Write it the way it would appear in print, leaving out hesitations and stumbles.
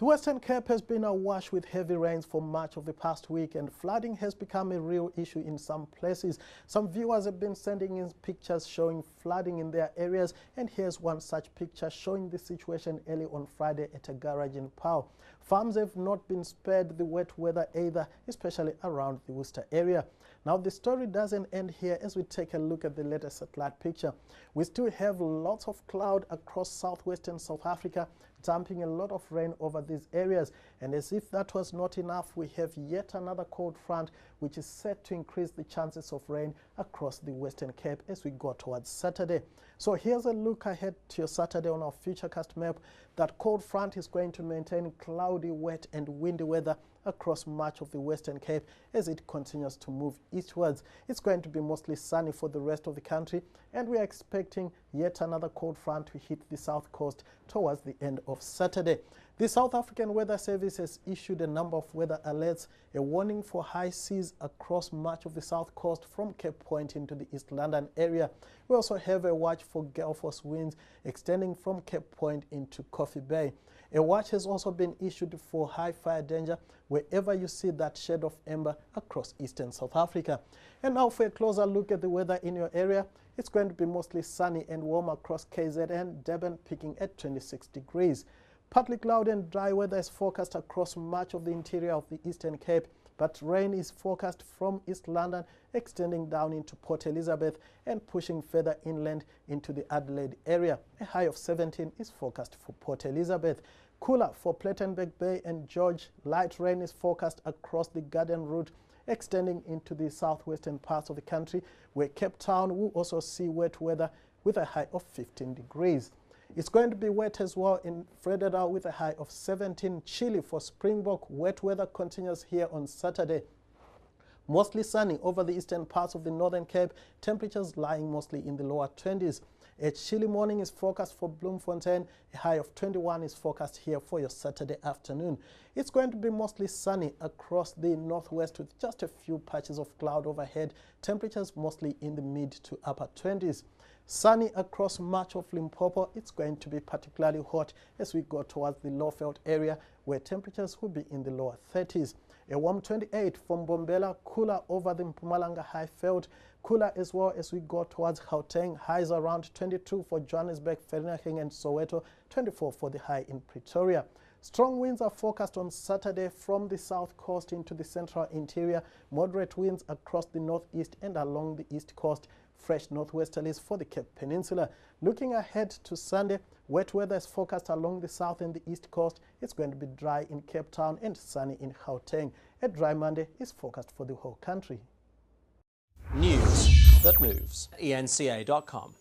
The Western Cape has been awash with heavy rains for much of the past week, and flooding has become a real issue in some places. Some viewers have been sending in pictures showing flooding in their areas, and here's one such picture showing the situation early on Friday at a garage in Pau. Farms have not been spared the wet weather either, especially around the Worcester area. Now, the story doesn't end here as we take a look at the latest satellite picture. We still have lots of cloud across southwestern South Africa, dumping a lot of rain over these areas. And as if that was not enough, we have yet another cold front which is set to increase the chances of rain across the Western Cape as we go towards Saturday. So here's a look ahead to your Saturday on our Futurecast map. That cold front is going to maintain cloudy, wet and windy weather across much of the Western Cape as it continues to move eastwards. It's going to be mostly sunny for the rest of the country, and we are expecting yet another cold front to hit the south coast towards the end of Saturday. The South African Weather Service has issued a number of weather alerts, a warning for high seas across much of the south coast from Cape Point into the East London area. We also have a watch for gale force winds extending from Cape Point into Coffee Bay. A watch has also been issued for high fire danger wherever you see that shade of amber across eastern South Africa. And now for a closer look at the weather in your area. It's going to be mostly sunny and warm across KZN, Durban peaking at 26 degrees. Partly cloudy and dry weather is forecast across much of the interior of the Eastern Cape, but rain is forecast from East London extending down into Port Elizabeth and pushing further inland into the Adelaide area. A high of 17 is forecast for Port Elizabeth. Cooler for Plettenberg Bay and George. Light rain is forecast across the Garden Route extending into the southwestern parts of the country, where Cape Town will also see wet weather with a high of 15 degrees. It's going to be wet as well in Frederick with a high of 17. Chilly for Springbok. Wet weather continues here on Saturday. Mostly sunny over the eastern parts of the Northern Cape, temperatures lying mostly in the lower 20s. A chilly morning is forecast for Bloemfontein. A high of 21 is forecast here for your Saturday afternoon. It's going to be mostly sunny across the northwest with just a few patches of cloud overhead. Temperatures mostly in the mid to upper 20s. Sunny across much of Limpopo. It's going to be particularly hot as we go towards the Lowveld area, where temperatures will be in the lower 30s. A warm 28 from Bombela, cooler over the Mpumalanga Highveld, cooler as well as we go towards Gauteng. Highs around 22 for Johannesburg, Vereeniging and Soweto, 24 for the high in Pretoria. Strong winds are forecast on Saturday from the south coast into the central interior. Moderate winds across the northeast and along the east coast. Fresh northwesterlies for the Cape Peninsula. Looking ahead to Sunday, wet weather is forecast along the south and the east coast. It's going to be dry in Cape Town and sunny in Gauteng. A dry Monday is forecast for the whole country. News that moves. eNCA.com.